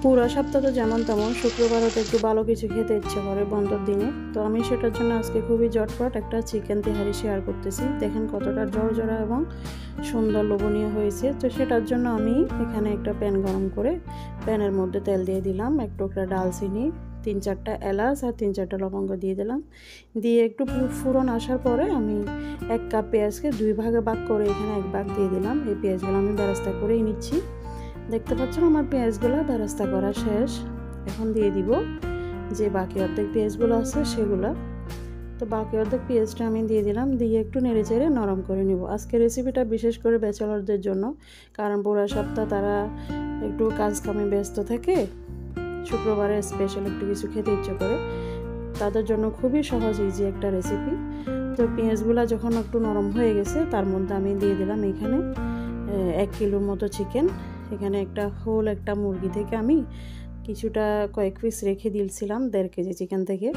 পুরো সপ্তাহ তো যেমন তেমন, শুক্রবারও তো একটু ভালো কিছু খেতে ইচ্ছে করে বন্ধর দিনে। তো আমি সেটার জন্য আজকে খুবই ঝটপট একটা চিকেন তেহারি শেয়ার করতেছি। দেখেন কতটা জড়জড়া এবং সুন্দর লোভনীয় হয়েছে। তো সেটার জন্য আমি এখানে একটা প্যান গরম করে প্যানের মধ্যে তেল দিয়ে দিলাম, এক টুকরা ডালচিনি, 3-4টা এলাচ আর 3-4টা লবঙ্গ দিয়ে দিলাম। দিয়ে একটু ফুরন আসার পরে আমি 1 কাপ পেঁয়াজকে 2 ভাগে ভাগ করে এখানে 1 ভাগ দিয়ে দিলাম। এই পেঁয়াজগুলো আমি বেরেস্তা করেই নিচ্ছি। দেখতে পাচ্ছেন আমার পেঁয়াজগুলো বেরেস্তা করা শেষ। এখন দিয়ে দিব যে বাকি অর্ধেক পেঁয়াজগুলো আছে সেগুলো। তো বাকি অর্ধেক পেঁয়াজটা আমি দিয়ে দিলাম, দিয়ে একটু নেড়ে চেড়ে নরম করে নিব। আজকে রেসিপিটা বিশেষ করে ব্যাচেলরদের জন্য, কারণ পুরো সপ্তাহ তারা একটু কাজ কামে ব্যস্ত থাকে, শুক্রবারে স্পেশাল একটু কিছু খেতে ইচ্ছে করে, তাদের জন্য খুবই সহজ ইজি একটা রেসিপি। তো পেঁয়াজগুলো যখন একটু নরম হয়ে গেছে তার মধ্যে আমি দিয়ে দিলাম এখানে 1 কিলোর মতো চিকেন। এখানে একটা মুরগি থেকে আমি কিছুটা কয়েক পিস রেখে দিয়েছিলাম 1.5 কেজি চিকেন থেকে।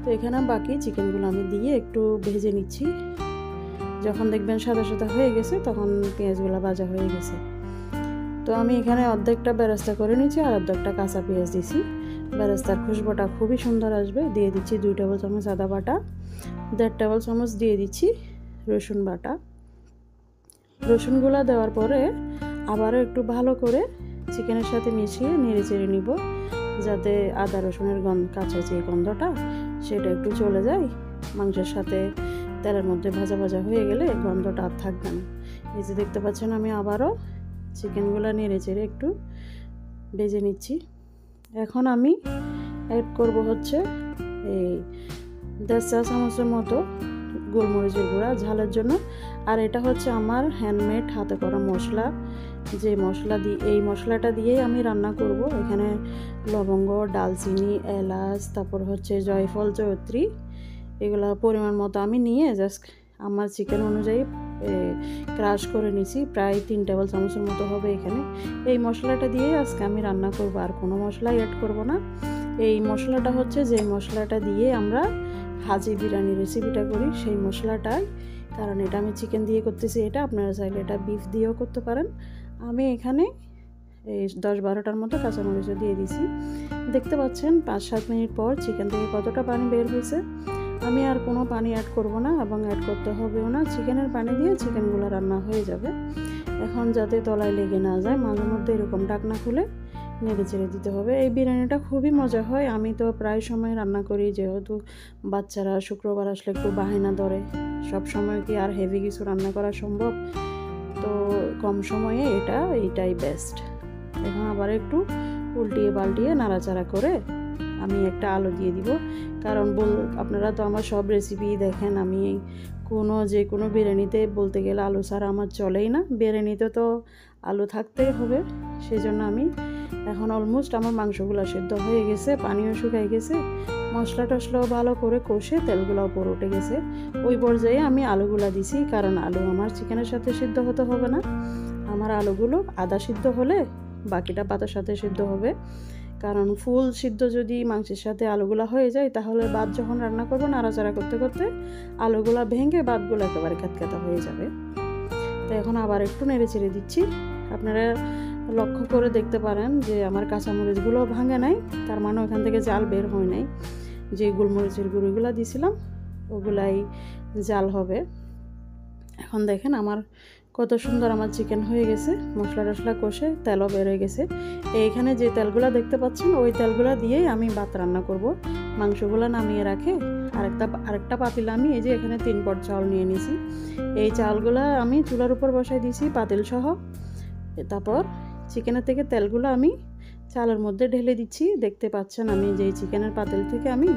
তো এখানে বাকি চিকেনগুলো আমি দিয়ে একটু ভেজে নিচ্ছি। যখন দেখবেন সাদা সাদা হয়ে গেছে তখন পেঁয়াজগুলো ভাজা হয়ে গেছে। তো আমি এখানে অর্ধেকটা বেরেস্তা করে নিচ্ছি আর অর্ধেকটা কাঁচা পেঁয়াজ দিছি। বেরেস্তার খুশবুটা খুবই সুন্দর আসবে। দিয়ে দিচ্ছি 2 টেবিল চামচ আদা বাটা, 1.5 টেবিল চামচ দিয়ে দিচ্ছি রসুন বাটা। রসুনগুলো দেওয়ার পরে আবারও একটু ভালো করে চিকেনের সাথে মিশিয়ে নেড়ে চেড়ে নিব, যাতে আদা রসুনের কাঁচা যে গন্ধটা সেটা একটু চলে যায়। মাংসের সাথে তেলের মধ্যে ভাজা ভাজা হয়ে গেলে গন্ধটা আর থাকবে না। এই যে দেখতে পাচ্ছেন আমি আবারও চিকেনগুলো নেড়ে চেড়ে একটু ভেজে নিচ্ছি। এখন আমি অ্যাড করব হচ্ছে এই 1.5 চা চামচের মতো গোলমরিচের গুঁড়া ঝালের জন্য। আর এটা হচ্ছে আমার হ্যান্ডমেড হাতে করা মশলা, যে মশলা দিয়ে এই মশলাটা দিয়েই আমি রান্না করব। এখানে লবঙ্গ, ডালচিনি, এলাচ, তারপর হচ্ছে জয়ফল, জয়ত্রী, এগুলো পরিমাণ মতো আমি নিয়ে জাস্ট আমার চিকেন অনুযায়ী ক্রাশ করে নিছি। প্রায় 3 টেবিল চামচের মতো হবে এখানে। এই মশলাটা দিয়ে আজকে আমি রান্না করব, আর কোনো মশলাই অ্যাড করব না। এই মশলাটা হচ্ছে যে মশলাটা দিয়ে আমরা হাজি বিরিয়ানি রেসিপিটা করি, সেই মশলাটাই। কারণ এটা আমি চিকেন দিয়ে করতেছি, এটা আপনারা চাইলে এটা বিফ দিয়েও করতে পারেন। আমি এখানে এই 10-12টার মতো কাঁচামরিচও দিয়ে দিছি। দেখতে পাচ্ছেন 5-7 মিনিট পর চিকেন থেকে কতটা পানি বের হয়েছে। আমি আর কোনো পানি অ্যাড করব না এবং অ্যাড করতে হবেও না। চিকেনের পানি দিয়ে চিকেনগুলো রান্না হয়ে যাবে। এখন যাতে তলায় লেগে না যায়, মাঝে মধ্যে এরকম ঢাকনা খুলে নেড়ে চেড়ে দিতে হবে। এই বিরিয়ানিটা খুবই মজা হয়। আমি তো প্রায় সময় রান্না করি, যেহেতু বাচ্চারা শুক্রবার আসলে একটু বাহানা ধরে। সব সময় কি আর হেভি কিছু রান্না করা সম্ভব? তো কম সময়ে এইটাই বেস্ট। এখন আবার একটু উল্টিয়ে পাল্টিয়ে নাড়াচাড়া করে আমি একটা আলু দিয়ে দিব। কারণ আপনারা তো আমার সব রেসিপি দেখেন, আমি যে কোনো বিরিয়ানিতে বলতে গেলে আলু ছাড়া আমার চলেই না। বিরিয়ানিতে তো আলু থাকতেই হবে। সেই জন্য আমি এখন অলমোস্ট আমার মাংসগুলো সিদ্ধ হয়ে গেছে, পানিও শুকাই গেছে, মশলা টশলাও ভালো করে কষে তেলগুলো উপর উঠে গেছে। ওই পর্যায়ে আমি আলুগুলা দিছি, কারণ আলু আমার চিকেনের সাথে সিদ্ধ হতে হবে না। আমার আলুগুলো আধা সিদ্ধ হলে বাকিটা পাতার সাথে সিদ্ধ হবে। কারণ ফুল সিদ্ধ যদি মাংসের সাথে আলুগুলা হয়ে যায়, তাহলে ভাত যখন রান্না করবো নাড়াচাড়া করতে করতে আলুগুলা ভেঙে ভাতগুলো একেবারে খাতখাতা হয়ে যাবে। তো এখন আবার একটু নেড়ে চেড়ে দিচ্ছি। আপনারা লক্ষ্য করে দেখতে পারেন যে আমার কাঁচামরিচগুলো ভাঙে নাই, তার মানে ওখান থেকে জাল বের হয় নাই। যে গোলমরিচের গুঁড়োগুলো দিয়েছিলাম ওগুলাই জাল হবে। এখন দেখেন আমার কত সুন্দর আমার চিকেন হয়ে গেছে, মশলা টশলা কষে তেলও বের হয়ে গেছে। এইখানে যে তেলগুলো দেখতে পাচ্ছেন ওই তেলগুলো দিয়েই আমি ভাত রান্না করব। মাংসগুলো নামিয়ে রাখে আরেকটা পাতিল আমি এই যে এখানে 3 পট চাল নিয়ে নিছি। এই চালগুলো আমি চুলার উপর বসাই দিয়েছি পাতিল সহ। তারপর চিকেনের থেকে তেলগুলো আমি চালের মধ্যে ঢেলে দিচ্ছি। দেখতে পাচ্ছেন আমি যে চিকেনের পাতিল থেকে আমি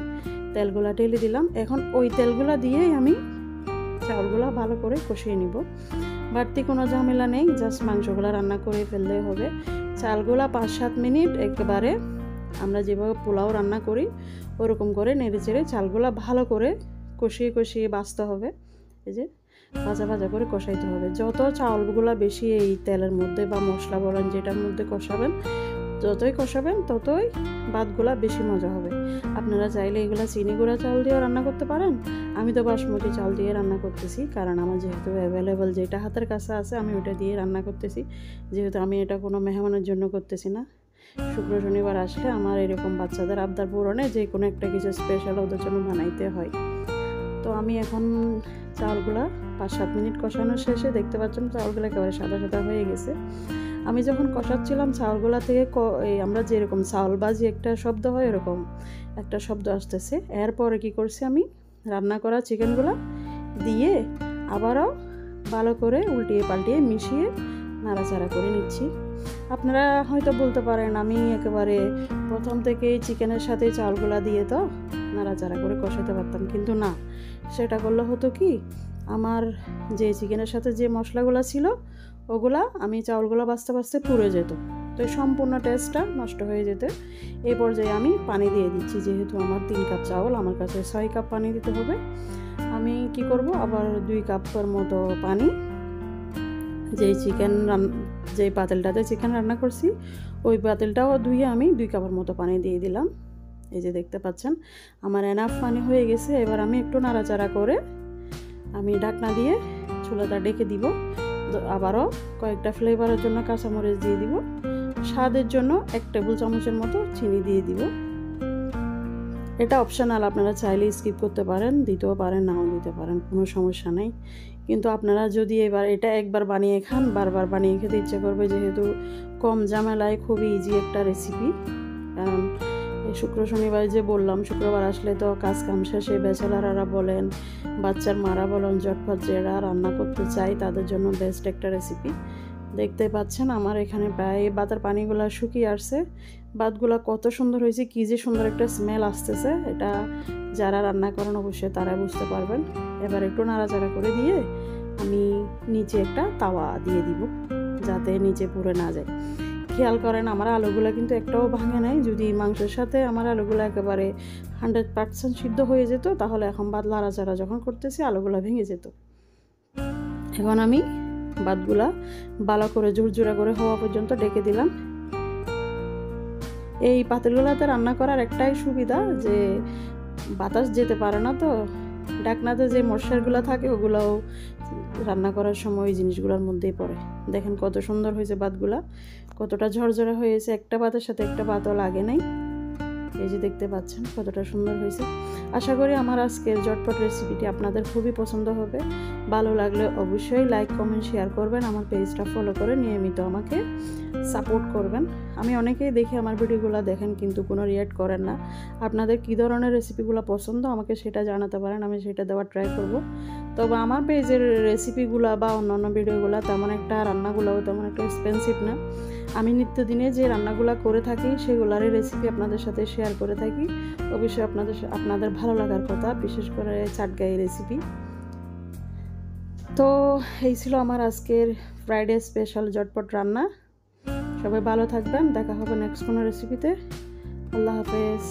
তেলগুলো ঢেলে দিলাম। এখন ওই তেলগুলো দিয়েই আমি চাউলগুলো ভালো করে কষিয়ে নিব। বাড়তি কোনো ঝামেলা নেই, জাস্ট মাংসগুলো রান্না করে ফেললেই হবে। চালগুলো 5-7 মিনিট একেবারে আমরা যেভাবে পোলাও রান্না করি ওরকম করে নেড়ে চেড়ে চালগুলো ভালো করে কষিয়ে কষিয়ে বাছতে হবে। এই যে ভাজা ভাজা করে কষাইতে হবে। যত চাউলগুলো বেশি এই তেলের মধ্যে বা মশলা বলেন যেটার মধ্যে কষাবেন, যতই কষাবেন ততই ভাতগুলা বেশি মজা হবে। আপনারা চাইলে এগুলা চিনি গুঁড়া চাল দিয়েও রান্না করতে পারেন। আমি তো বাসমতি চাল দিয়ে রান্না করতেছি, কারণ আমার যেহেতু অ্যাভেলেবেল যেটা হাতের কাছে আছে আমি ওটা দিয়ে রান্না করতেছি। যেহেতু আমি এটা কোনো মেহমানের জন্য করতেছি না, শুক্র শনিবার আসলে আমার এরকম বাচ্চাদের আবদার পূরণে যে কোনো একটা কিছু স্পেশাল ওদের জন্য বানাইতে হয়। তো আমি এখন চাউলগুলা 5-7 মিনিট কষানোর শেষে দেখতে পাচ্ছেন চাউলগুলো একেবারে সাদা সাদা হয়ে গেছে। আমি যখন কষাচ্ছিলাম চাউলগুলা থেকে আমরা যেরকম চাউল বাজি একটা শব্দ হয় এরকম একটা শব্দ আসতেছে। এরপরে কি করছি, আমি রান্না করা চিকেনগুলা দিয়ে আবারও ভালো করে উল্টিয়ে পাল্টিয়ে মিশিয়ে নাড়াচাড়া করে নিচ্ছি। আপনারা হয়তো বলতে পারেন আমি একেবারে প্রথম থেকেই চিকেনের সাথে চাউলগুলা দিয়ে তো নাড়াচাড়া করে কষাতে পারতাম, কিন্তু না, সেটা করলে হতো কি, আমার যে চিকেনের সাথে যে মশলাগুলো ছিল ওগুলা আমি চাউলগুলো বাছতে বাছতে পুড়ে যেত, তো সম্পূর্ণ টেস্টটা নষ্ট হয়ে যেত। এই পর্যায়ে আমি পানি দিয়ে দিচ্ছি, যেহেতু আমার 3 কাপ চাউল, আমার কাছে 6 কাপ পানি দিতে হবে। আমি কি করব, আবার 2 কাপের মতো পানি যেই পাতিলটাতে চিকেন রান্না করছি ওই পাতিলটাও ধুয়ে আমি 2 কাপের মতো পানি দিয়ে দিলাম। এই যে দেখতে পাচ্ছেন আমার এনাফ পানি হয়ে গেছে। এবার আমি একটু নাড়াচাড়া করে আমি ঢাকনা দিয়ে চুলাটা ডেকে দিব। আবারও কয়েকটা ফ্লেভারের জন্য কাঁচামরিচ দিয়ে দিব, স্বাদের জন্য 1 টেবিল চামচের মতো চিনি দিয়ে দিব। এটা অপশনাল, আপনারা চাইলে স্কিপ করতে পারেন, দিতেও পারেন, নাও দিতে পারেন, কোনো সমস্যা নেই। কিন্তু আপনারা যদি এটা একবার বানিয়ে খান, বারবার বানিয়ে খেতে ইচ্ছে করবে, যেহেতু কম ঝামেলায় খুবই ইজি একটা রেসিপি। কারণ শুক্র শনিবার যে বললাম, শুক্রবার আসলে তো কাজ কাম শেষে ব্যাচেলাররা বলেন, বাচ্চার মারা বলেন, ঝটপট যারা রান্না করতে চাই তাদের জন্য বেস্ট একটা রেসিপি। দেখতে পাচ্ছেন আমার এখানে প্রায় ভাতের পানিগুলো শুকিয়ে আসছে, ভাতগুলো কত সুন্দর হয়েছে, কী যে সুন্দর একটা স্মেল আসতেছে, এটা যারা রান্না করেন অবশ্যই তারা বুঝতে পারবেন। এবার একটু নাড়াচাড়া করে দিয়ে আমি নিচে একটা তাওয়া দিয়ে দিব, যাতে নিচে পুড়ে না যায়। খেয়াল করেন আমার আলুগুলো কিন্তু একটাও ভাঙে নাই। যদি মাংসের সাথে আমার আলুগুলো একেবারে 100% সিদ্ধ হয়ে যেত, তাহলে এখন ভাত নাড়াচাড়া যখন করতেছি আলুগুলো ভেঙে যেত। এখন আমি ভাতগুলা ভালো করে ঝুরঝুরা করে হওয়া পর্যন্ত ডেকে দিলাম। এই পাতিলগুলোতে রান্না করার একটাই সুবিধা যে বাতাস যেতে পারে না, তো ঢাকনাতে যে মশলাগুলো থাকে ওগুলোও রান্না করার সময় ওই জিনিসগুলোর মধ্যেই পড়ে। দেখেন কত সুন্দর হয়েছে ভাতগুলা, কতটা ঝরঝরে হয়েছে, একটা ভাতের সাথে একটা ভাতও লাগে নাই। এই যে দেখতে পাচ্ছেন কতটা সুন্দর হয়েছে। আশা করি আমার আজকের ঝটপট রেসিপিটি আপনাদের খুবই পছন্দ হবে। ভালো লাগলে অবশ্যই লাইক, কমেন্ট, শেয়ার করবেন। আমার পেজটা ফলো করে নিয়মিত আমাকে সাপোর্ট করবেন। আমি অনেকেই দেখি আমার ভিডিওগুলো দেখেন কিন্তু কোনো রিঅ্যাক্ট করেন না। আপনাদের কী ধরনের রেসিপিগুলো পছন্দ আমাকে সেটা জানাতে পারেন, আমি সেটা দেওয়ার ট্রাই করব। তবে আমার পেজের রেসিপিগুলো বা অন্যান্য ভিডিওগুলো তেমন একটা, রান্নাগুলোও তেমন একটা এক্সপেন্সিভ না। আমি নিত্যদিনে যে রান্নাগুলো করে থাকি সেগুলোরই রেসিপি আপনাদের সাথে শেয়ার করে থাকি। অবশ্যই আপনাদের ভালো লাগার কথা, বিশেষ করে চাটগাঁই রেসিপি। তো এই ছিল আমার আজকের ফ্রাইডে স্পেশাল ঝটপট রান্না। সবাই ভালো থাকবেন, দেখা হবে নেক্সট কোনো রেসিপিতে। আল্লাহ হাফেজ।